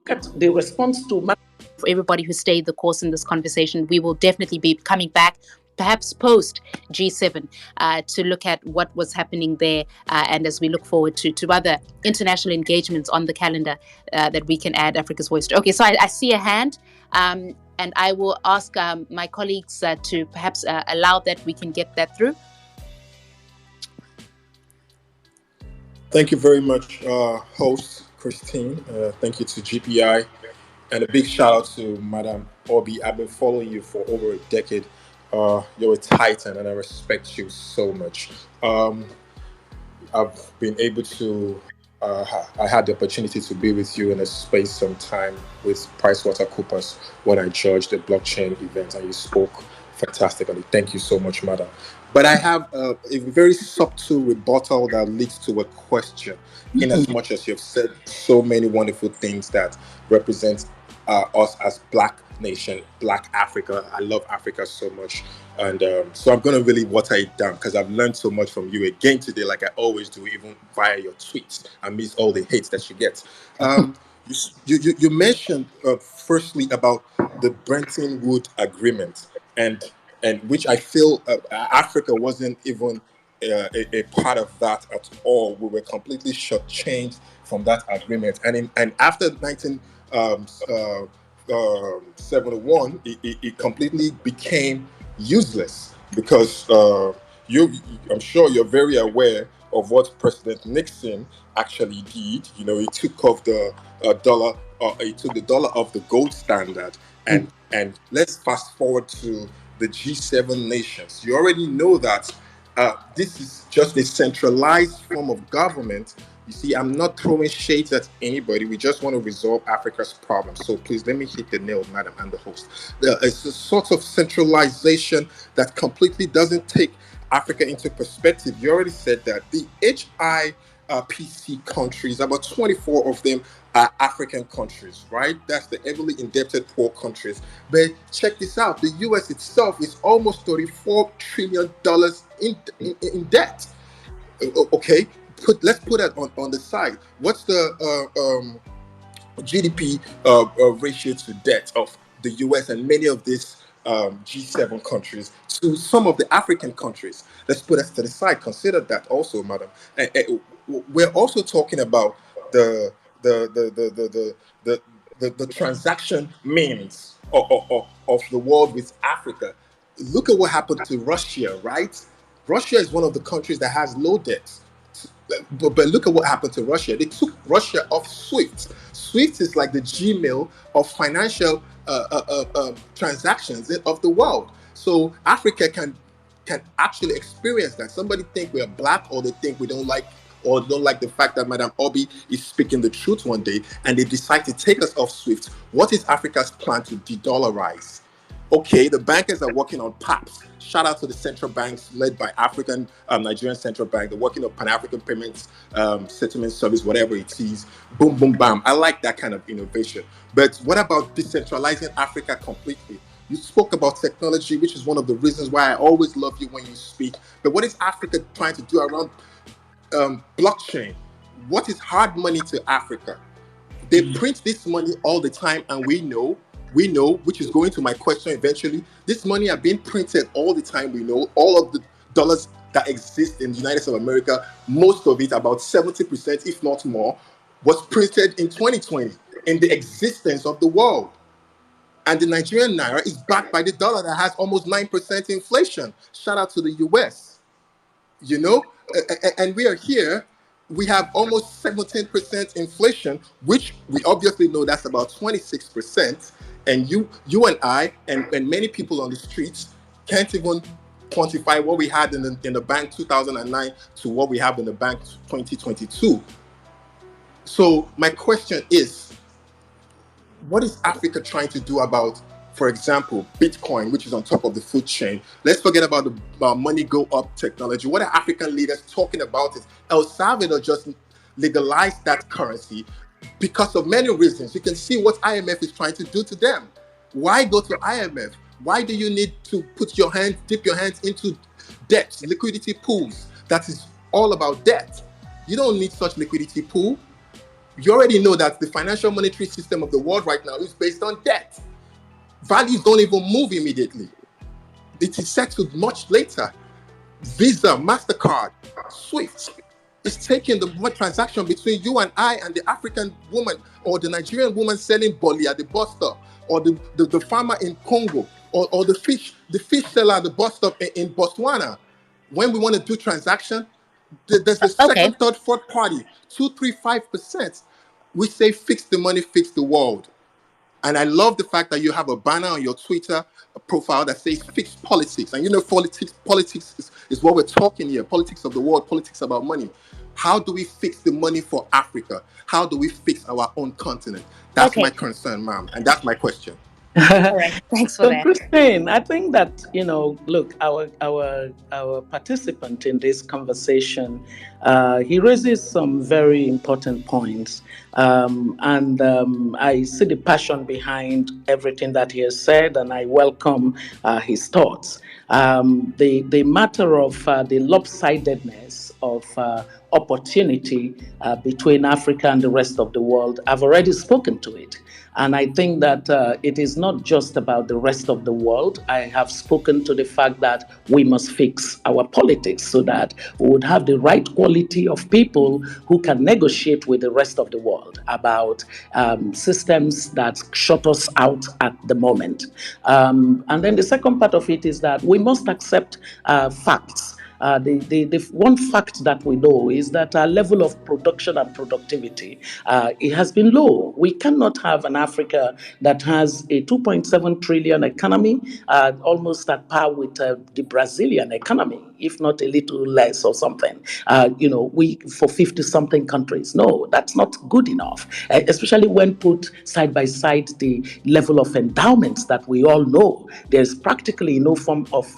at the response to for everybody who stayed the course in this conversation. We will definitely be coming back, perhaps post G7, to look at what was happening there, and as we look forward to other international engagements on the calendar that we can add Africa's voice to. Okay, so I see a hand, and I will ask my colleagues to perhaps allow that we can get that through. Thank you very much, host Christine. Thank you to GPI. And a big shout out to Madam Obi. I've been following you for over a decade. You're a titan and I respect you so much. I've been able to, I had the opportunity to be with you in a space sometime with PricewaterhouseCoopers when I judged the blockchain event and you spoke fantastically. Thank you so much, Madam. But I have a very subtle rebuttal that leads to a question, in as much as you've said so many wonderful things that represent us as Black nation, Black Africa. I love Africa so much. And so I'm going to really water it down because I've learned so much from you again today, like I always do, even via your tweets. I miss all the hate that you get. You mentioned firstly about the Bretton Woods Agreement, and which I feel Africa wasn't even a part of that at all. We were completely shortchanged from that agreement. And after 1971, it completely became useless because I'm sure you're very aware of what President Nixon actually did. You know, he took off the dollar, he took the dollar off the gold standard, and let's fast forward to the G7 nations. You already know that this is just a centralized form of government. You see, I'm not throwing shades at anybody. We just want to resolve Africa's problems. So please let me hit the nail, Madam, and the host. It's a sort of centralization that completely doesn't take Africa into perspective. You already said that the HIPC countries, about 24 of them are African countries, right? That's the heavily indebted poor countries. But check this out. The US itself is almost $34 trillion in debt. Okay, let's put that on the side. What's the GDP ratio to debt of the US and many of these G7 countries to some of the African countries? Let's put that to the side. Consider that also, Madam. We're also talking about the transaction means of the world with Africa. Look at what happened to Russia, right? Russia is one of the countries that has low debt. But look at what happened to Russia. They took Russia off SWIFT. SWIFT is like the Gmail of financial transactions of the world. So Africa can actually experience that. Somebody think we are Black, or they think we don't like, or don't like the fact that Madam Obi is speaking the truth one day, and they decide to take us off SWIFT. What is Africa's plan to de-dollarize? Okay, the bankers are working on PAPs. Shout out to the central banks led by Nigerian Central Bank. They're working on Pan-African Payments Settlement Service, whatever it is. Boom, boom, bam. I like that kind of innovation. But what about decentralizing Africa completely? You spoke about technology, which is one of the reasons why I always love you when you speak. But what is Africa trying to do around blockchain? What is hard money to Africa? They print this money all the time, and we know, which is going to my question eventually, this money are being printed all the time. We know all of the dollars that exist in the United States of America, most of it, about 70%, if not more, was printed in 2020 in the existence of the world. And the Nigerian Naira is backed by the dollar that has almost 9% inflation. Shout out to the US. You know, and we are here. We have almost 17% inflation, which we obviously know that's about 26%. And you and I, and many people on the streets can't even quantify what we had in the bank 2009 to what we have in the bank 2022. So my question is, what is Africa trying to do about, for example, Bitcoin, which is on top of the food chain? Let's forget about the money go up technology. What are African leaders talking about? Is El Salvador just legalized that currency because of many reasons. You can see what IMF is trying to do to them. Why go to IMF? Why do you need to dip your hands into debt, liquidity pools? That is all about debt. You don't need such liquidity pool. You already know that the financial monetary system of the world right now is based on debt. Values don't even move immediately. It is settled much later. Visa, MasterCard, Swift is taking the transaction between you and I and the African woman or the Nigerian woman selling boli at the bus stop, or the farmer in Congo, or the fish seller at the bus stop in Botswana. When we want to do transaction, there's the Okay. second, third, fourth party, 2, 3, 5%. We say fix the money, fix the world. And I love the fact that you have a banner on your Twitter profile that says fix politics. And you know, politics is what we're talking here. Politics of the world, politics about money. How do we fix the money for Africa? How do we fix our own continent? That's my concern, ma'am. And that's my question. All right. Thanks for So, that. Christine, I think that, look, our participant in this conversation, he raises some very important points. I see the passion behind everything that he has said, and I welcome his thoughts. The matter of the lopsidedness of opportunity between Africa and the rest of the world, I've already spoken to it. And I think that it is not just about the rest of the world. I have spoken to the fact that we must fix our politics so that we would have the right quality of people who can negotiate with the rest of the world about systems that shut us out at the moment. And then the second part of it is that we must accept facts. The one fact that we know is that our level of production and productivity it has been low. We cannot have an Africa that has a 2.7 trillion economy, almost at par with the Brazilian economy, if not a little less or something. We for 50-something countries. No, that's not good enough, especially when put side by side the level of endowments that we all know. There's practically no form of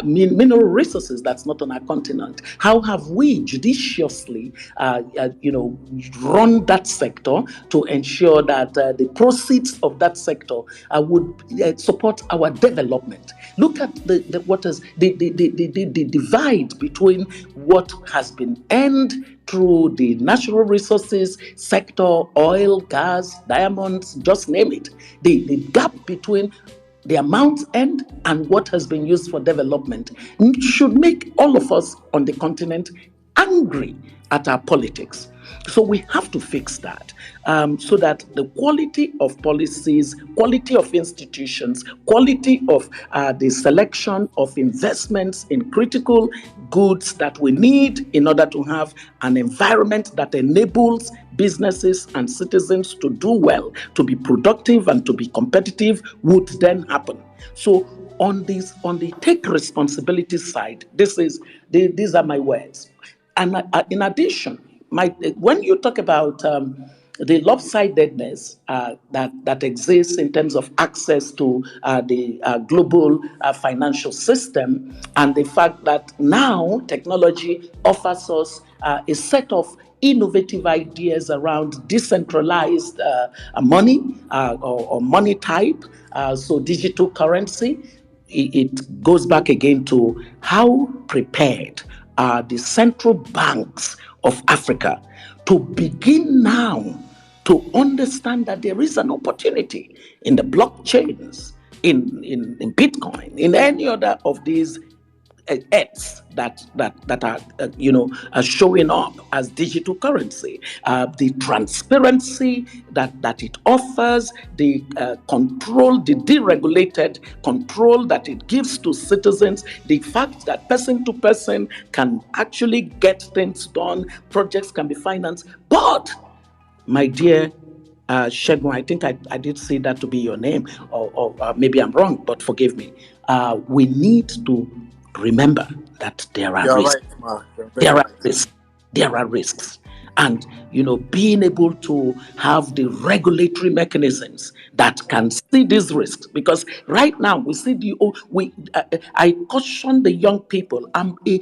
mineral resources that's not on our continent. How have we judiciously, run that sector to ensure that the proceeds of that sector would support our development? Look at the divide between what has been earned through the natural resources sector, oil, gas, diamonds, just name it. The gap between the amount earned and what has been used for development should make all of us on the continent angry at our politics. So we have to fix that so that the quality of policies, quality of institutions, quality of the selection of investments in critical goods that we need in order to have an environment that enables businesses and citizens to do well, to be productive and to be competitive would then happen. So on the take responsibility side, these are my words. And in addition, when you talk about the lopsidedness that exists in terms of access to the global financial system, and the fact that now technology offers us a set of innovative ideas around decentralized money or money type, so digital currency, it goes back again to how prepared are the central banks of Africa to begin now to understand that there is an opportunity in the blockchains, in Bitcoin, in any other of these X that are showing up as digital currency, the transparency that it offers, the control, the deregulated control that it gives to citizens, the fact that person to person can actually get things done, projects can be financed. But my dear Shegun, I think I did say that to be your name, or maybe I'm wrong, but forgive me. We need to remember that there are risks. Right, there are risks. And, being able to have the regulatory mechanisms that can see these risks, because right now we see I caution the young people. I'm a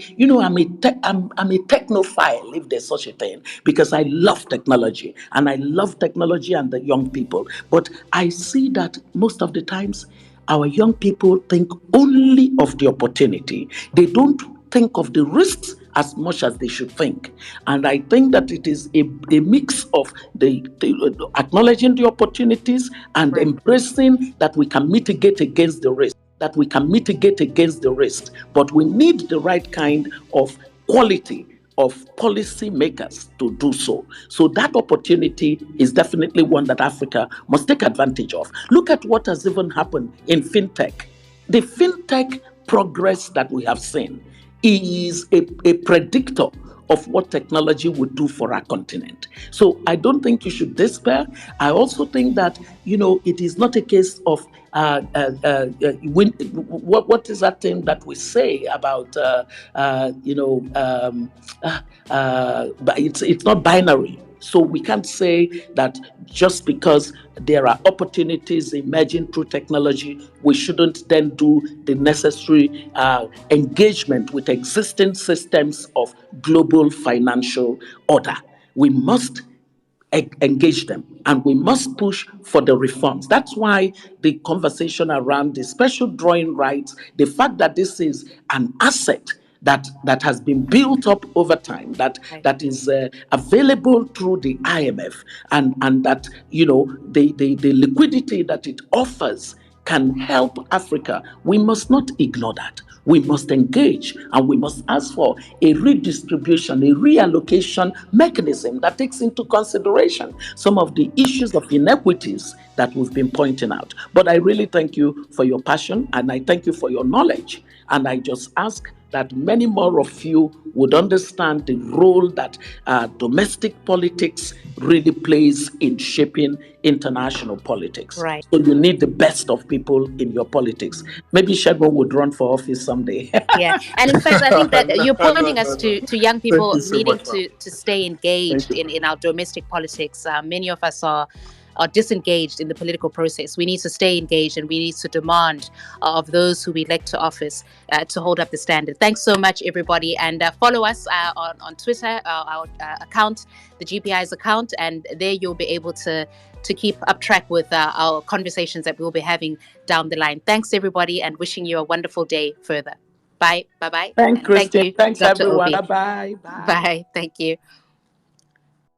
technophile, if there's such a thing, because I love technology and the young people. But I see that most of the times our young people think only of the opportunity. They don't think of the risks as much as they should think. And I think that it is a mix of the acknowledging the opportunities and embracing that we can mitigate against the risk. But we need the right kind of quality of policy makers to do so. So that opportunity is definitely one that Africa must take advantage of. Look at what has even happened in fintech. The fintech progress that we have seen is a predictor of what technology would do for our continent. So I don't think you should despair. I also think that, it is not a case of what is that thing that we say about, but it's not binary. So we can't say that just because there are opportunities emerging through technology, we shouldn't then do the necessary engagement with existing systems of global financial order. We must engage them, and we must push for the reforms. That's why the conversation around the special drawing rights, the fact that this is an asset that has been built up over time, that is available through the IMF, and that the liquidity that it offers can help Africa. We must not ignore that. We must engage, and we must ask for a redistribution, a reallocation mechanism that takes into consideration some of the issues of inequities that we've been pointing out. But I really thank you for your passion, and I thank you for your knowledge. And I just ask that many more of you would understand the role that domestic politics really plays in shaping international politics. Right. So you need the best of people in your politics. Maybe Shegun would run for office someday. Yeah, and in fact, I think that you're pointing us to young people so needing much, to stay engaged in our domestic politics. Many of us are disengaged in the political process. We need to stay engaged, and we need to demand of those who we elect to office to hold up the standard. Thanks so much, everybody, and follow us on Twitter, our account, the GPI's account, and there you'll be able to keep up track with our conversations that we'll be having down the line. Thanks, everybody, and wishing you a wonderful day further. Bye. Bye-bye. Thanks, Christine. Thank you. Thanks, Dr. everyone. Obi. Bye. Bye. Thank you.